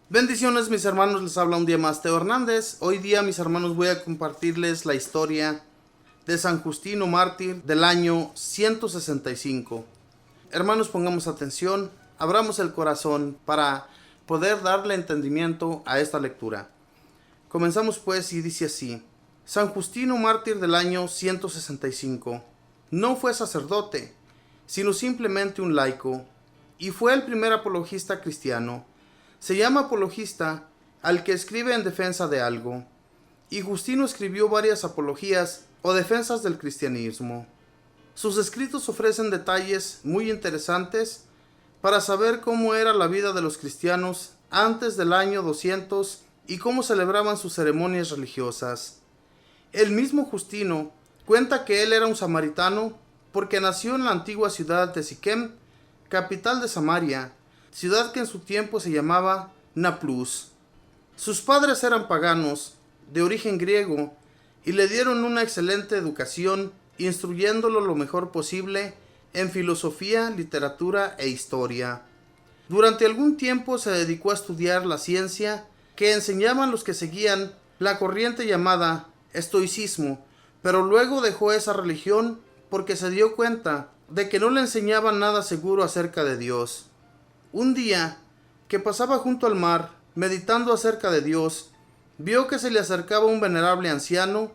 Bendiciones mis hermanos, les habla un día más Teo Hernández. Hoy día mis hermanos voy a compartirles la historia de San Justino Mártir del año 165. Hermanos, pongamos atención, abramos el corazón para poder darle entendimiento a esta lectura. Comenzamos pues y dice así: San Justino Mártir del año 165 no fue sacerdote, sino simplemente un laico, y fue el primer apologista cristiano. Se llama apologista al que escribe en defensa de algo, y Justino escribió varias apologías o defensas del cristianismo. Sus escritos ofrecen detalles muy interesantes para saber cómo era la vida de los cristianos antes del año 200 y cómo celebraban sus ceremonias religiosas. El mismo Justino cuenta que él era un samaritano porque nació en la antigua ciudad de Siquem, capital de Samaria, ciudad que en su tiempo se llamaba Naplus. Sus padres eran paganos, de origen griego, y le dieron una excelente educación, instruyéndolo lo mejor posible en filosofía, literatura e historia. Durante algún tiempo se dedicó a estudiar la ciencia que enseñaban los que seguían la corriente llamada estoicismo, pero luego dejó esa religión porque se dio cuenta de que no le enseñaban nada seguro acerca de Dios. Un día, que pasaba junto al mar, meditando acerca de Dios, vio que se le acercaba un venerable anciano,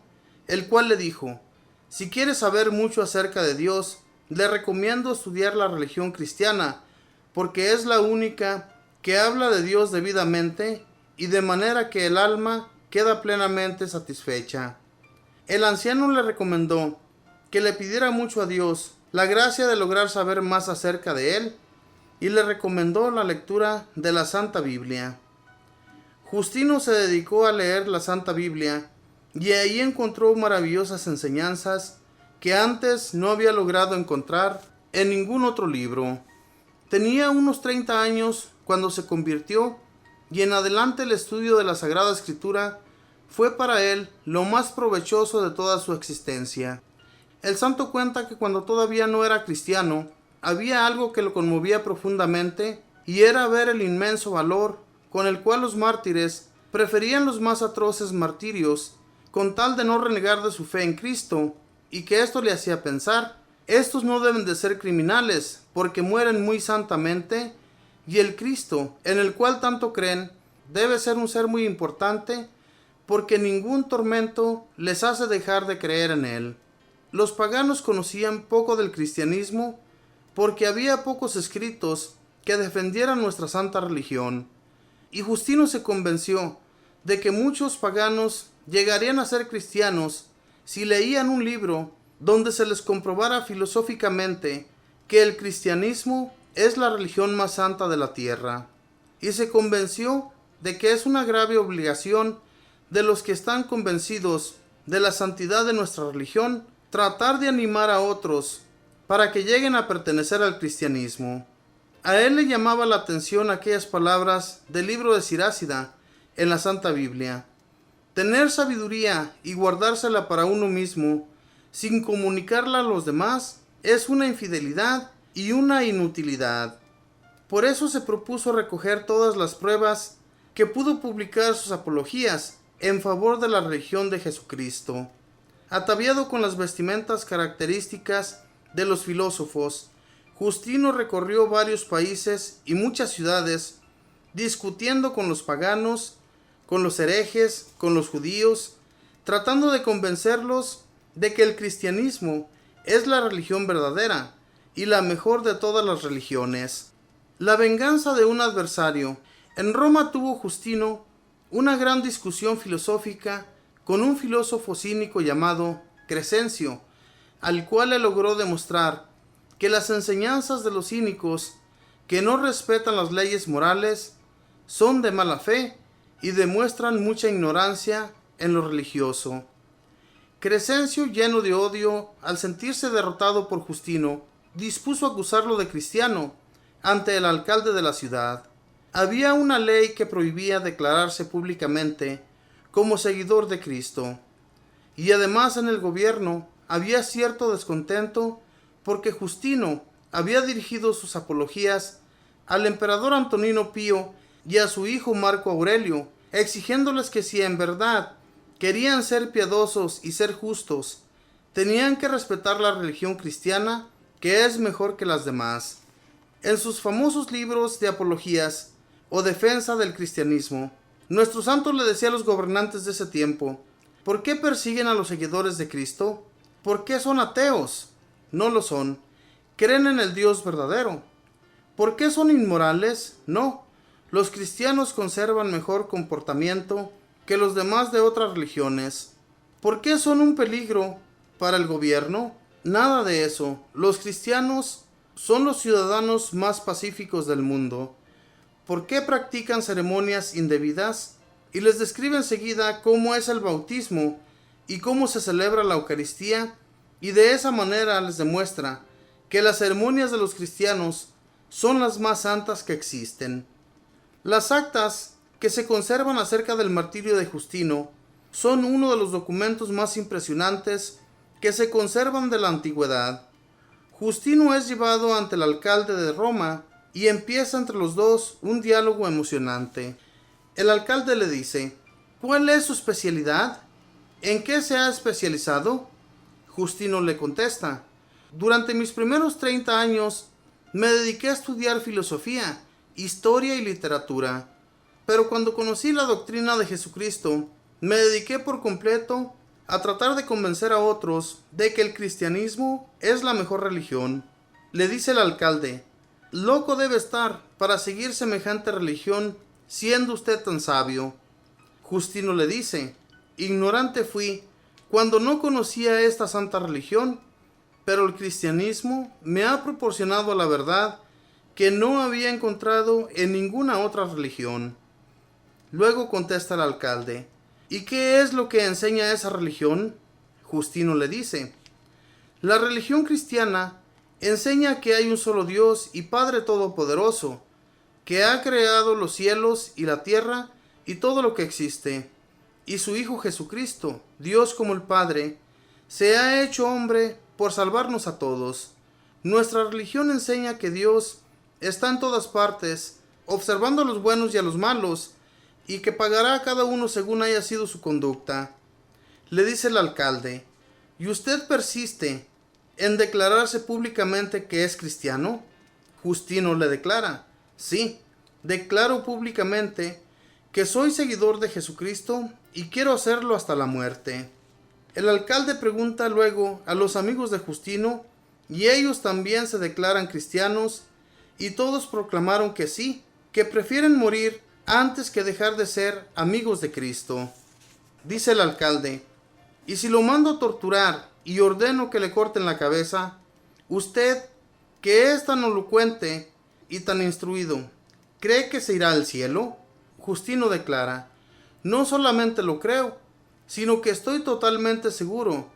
el cual le dijo: si quieres saber mucho acerca de Dios, le recomiendo estudiar la religión cristiana, porque es la única que habla de Dios debidamente y de manera que el alma queda plenamente satisfecha. El anciano le recomendó que le pidiera mucho a Dios la gracia de lograr saber más acerca de él, y le recomendó la lectura de la Santa Biblia. Justino se dedicó a leer la Santa Biblia y ahí encontró maravillosas enseñanzas que antes no había logrado encontrar en ningún otro libro. Tenía unos 30 años cuando se convirtió, y en adelante el estudio de la Sagrada Escritura fue para él lo más provechoso de toda su existencia. El santo cuenta que cuando todavía no era cristiano, había algo que lo conmovía profundamente, y era ver el inmenso valor con el cual los mártires preferían los más atroces martirios con tal de no renegar de su fe en Cristo, y que esto le hacía pensar: estos no deben de ser criminales porque mueren muy santamente, y el Cristo en el cual tanto creen debe ser un ser muy importante porque ningún tormento les hace dejar de creer en él. Los paganos conocían poco del cristianismo porque había pocos escritos que defendieran nuestra santa religión, y Justino se convenció de que muchos paganos llegarían a ser cristianos si leían un libro donde se les comprobara filosóficamente que el cristianismo es la religión más santa de la tierra, y se convenció de que es una grave obligación de los que están convencidos de la santidad de nuestra religión tratar de animar a otros para que lleguen a pertenecer al cristianismo. A él le llamaba la atención aquellas palabras del libro de Sirácida en la Santa Biblia: tener sabiduría y guardársela para uno mismo, sin comunicarla a los demás, es una infidelidad y una inutilidad. Por eso se propuso recoger todas las pruebas que pudo publicar sus apologías en favor de la religión de Jesucristo. Ataviado con las vestimentas características de los filósofos, Justino recorrió varios países y muchas ciudades, discutiendo con los paganos, con los herejes, con los judíos, tratando de convencerlos de que el cristianismo es la religión verdadera y la mejor de todas las religiones. La venganza de un adversario. En Roma tuvo Justino una gran discusión filosófica con un filósofo cínico llamado Crescencio, al cual le logró demostrar que las enseñanzas de los cínicos, que no respetan las leyes morales, son de mala fe y demuestran mucha ignorancia en lo religioso. Crescencio, lleno de odio al sentirse derrotado por Justino, dispuso acusarlo de cristiano ante el alcalde de la ciudad. Había una ley que prohibía declararse públicamente como seguidor de Cristo, y además en el gobierno había cierto descontento porque Justino había dirigido sus apologías al emperador Antonino Pío y a su hijo Marco Aurelio, exigiéndoles que si en verdad querían ser piadosos y ser justos, tenían que respetar la religión cristiana, que es mejor que las demás. En sus famosos libros de apologías o defensa del cristianismo, nuestro santo le decía a los gobernantes de ese tiempo: ¿por qué persiguen a los seguidores de Cristo? ¿Por qué son ateos? No lo son. ¿Creen en el Dios verdadero? ¿Por qué son inmorales? No. Los cristianos conservan mejor comportamiento que los demás de otras religiones. ¿Por qué son un peligro para el gobierno? Nada de eso. Los cristianos son los ciudadanos más pacíficos del mundo. ¿Por qué practican ceremonias indebidas? Y les describe enseguida cómo es el bautismo y cómo se celebra la Eucaristía, y de esa manera les demuestra que las ceremonias de los cristianos son las más santas que existen. Las actas que se conservan acerca del martirio de Justino son uno de los documentos más impresionantes que se conservan de la antigüedad. Justino es llevado ante el alcalde de Roma y empieza entre los dos un diálogo emocionante. El alcalde le dice: ¿cuál es su especialidad? ¿En qué se ha especializado? Justino le contesta: durante mis primeros 30 años me dediqué a estudiar filosofía, historia y literatura, pero cuando conocí la doctrina de Jesucristo, me dediqué por completo a tratar de convencer a otros de que el cristianismo es la mejor religión. Le dice el alcalde: loco debe estar para seguir semejante religión, siendo usted tan sabio. Justino le dice: ignorante fui cuando no conocía esta santa religión, pero el cristianismo me ha proporcionado la verdad que no había encontrado en ninguna otra religión. Luego contesta el alcalde: ¿y qué es lo que enseña esa religión? Justino le dice: la religión cristiana enseña que hay un solo Dios y Padre Todopoderoso, que ha creado los cielos y la tierra y todo lo que existe, y su Hijo Jesucristo, Dios como el Padre, se ha hecho hombre por salvarnos a todos. Nuestra religión enseña que Dios está en todas partes, observando a los buenos y a los malos, y que pagará a cada uno según haya sido su conducta. Le dice el alcalde: ¿y usted persiste en declararse públicamente que es cristiano? Justino le declara: sí, declaro públicamente que soy seguidor de Jesucristo y quiero hacerlo hasta la muerte. El alcalde pregunta luego a los amigos de Justino, y ellos también se declaran cristianos, y todos proclamaron que sí, que prefieren morir antes que dejar de ser amigos de Cristo. Dice el alcalde: ¿y si lo mando a torturar y ordeno que le corten la cabeza? Usted, que es tan elocuente y tan instruido, ¿cree que se irá al cielo? Justino declara: no solamente lo creo, sino que estoy totalmente seguro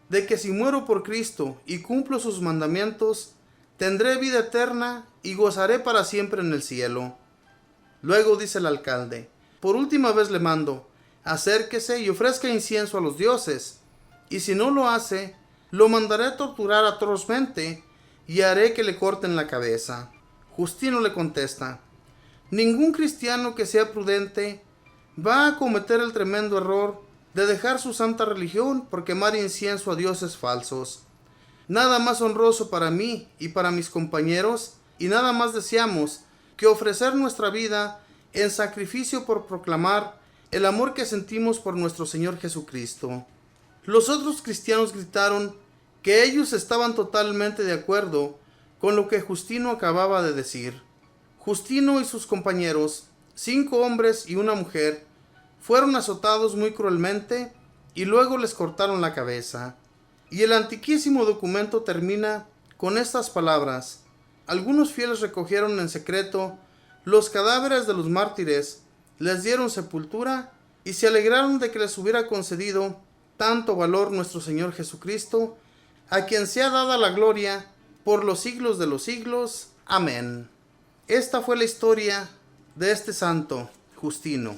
de que si muero por Cristo y cumplo sus mandamientos, tendré vida eterna y gozaré para siempre en el cielo. Luego dice el alcalde: por última vez le mando, acérquese y ofrezca incienso a los dioses, y si no lo hace, lo mandaré a torturar atrozmente y haré que le corten la cabeza. Justino le contesta: ningún cristiano que sea prudente va a cometer el tremendo error de dejar su santa religión por quemar incienso a dioses falsos. Nada más honroso para mí y para mis compañeros, y nada más deseamos que ofrecer nuestra vida en sacrificio por proclamar el amor que sentimos por nuestro Señor Jesucristo. Los otros cristianos gritaron que ellos estaban totalmente de acuerdo con lo que Justino acababa de decir. Justino y sus compañeros, 5 hombres y una mujer, fueron azotados muy cruelmente y luego les cortaron la cabeza. Y el antiquísimo documento termina con estas palabras: algunos fieles recogieron en secreto los cadáveres de los mártires, les dieron sepultura y se alegraron de que les hubiera concedido tanto valor nuestro Señor Jesucristo, a quien sea dada la gloria por los siglos de los siglos. Amén. Esta fue la historia de este santo, Justino.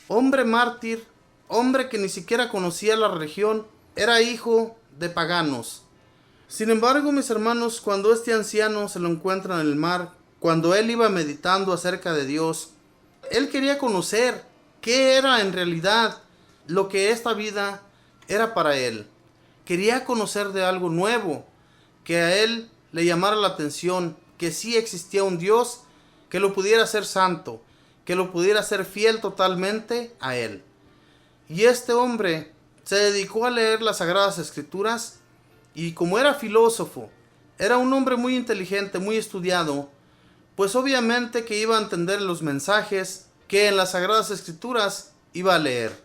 Hombre mártir, hombre que ni siquiera conocía la religión, era hijo de paganos. Sin embargo, mis hermanos, cuando este anciano se lo encuentra en el mar, cuando él iba meditando acerca de Dios, Él quería conocer qué era en realidad lo que esta vida era para él. Quería conocer de algo nuevo, que a él le llamara la atención, que sí existía un Dios que lo pudiera hacer santo, que lo pudiera hacer fiel totalmente a él. Y este hombre se dedicó a leer las Sagradas Escrituras y como era filósofo, era un hombre muy inteligente, muy estudiado, pues obviamente que iba a entender los mensajes que en las Sagradas Escrituras iba a leer.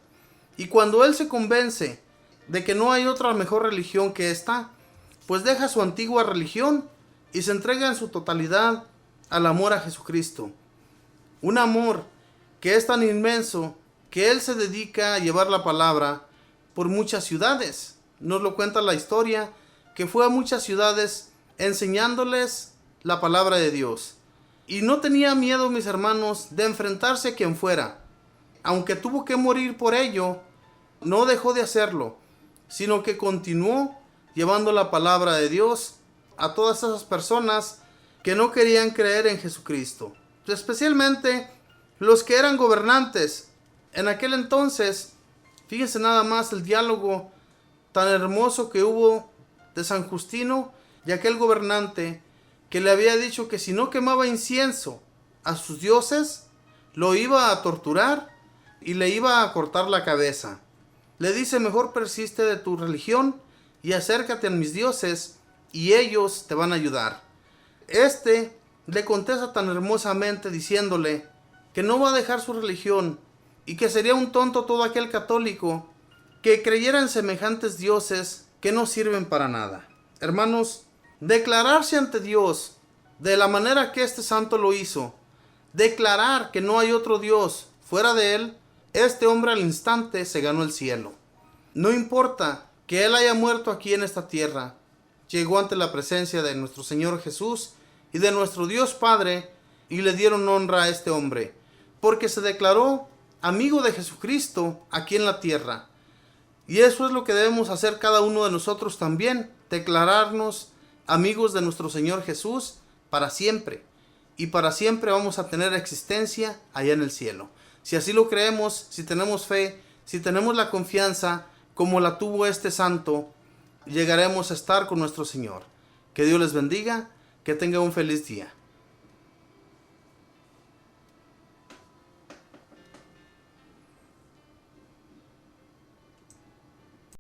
Y cuando él se convence de que no hay otra mejor religión que esta, pues deja su antigua religión y se entrega en su totalidad al amor a Jesucristo. Un amor que es tan inmenso que él se dedica a llevar la palabra por muchas ciudades. Nos lo cuenta la historia, que fue a muchas ciudades enseñándoles la palabra de Dios. Y no tenía miedo, mis hermanos, de enfrentarse a quien fuera. Aunque tuvo que morir por ello, no dejó de hacerlo, sino que continuó llevando la palabra de Dios a todas esas personas que no querían creer en Jesucristo. Especialmente los que eran gobernantes. En aquel entonces, fíjense nada más el diálogo tan hermoso que hubo de San Justino y aquel gobernante que le había dicho que si no quemaba incienso a sus dioses, lo iba a torturar y le iba a cortar la cabeza. Le dice: mejor persiste de tu religión y acércate a mis dioses y ellos te van a ayudar. Este le contesta tan hermosamente diciéndole que no va a dejar su religión y que sería un tonto todo aquel católico que creyera en semejantes dioses que no sirven para nada. Hermanos, declararse ante Dios de la manera que este santo lo hizo, declarar que no hay otro Dios fuera de él, este hombre al instante se ganó el cielo. No importa que él haya muerto aquí en esta tierra, llegó ante la presencia de nuestro Señor Jesús y de nuestro Dios Padre y le dieron honra a este hombre, porque se declaró amigo de Jesucristo aquí en la tierra. Y eso es lo que debemos hacer cada uno de nosotros también, declararnos amigos de nuestro Señor Jesús para siempre. Y para siempre vamos a tener existencia allá en el cielo. Si así lo creemos, si tenemos fe, si tenemos la confianza como la tuvo este santo, llegaremos a estar con nuestro Señor. Que Dios les bendiga, que tenga un feliz día.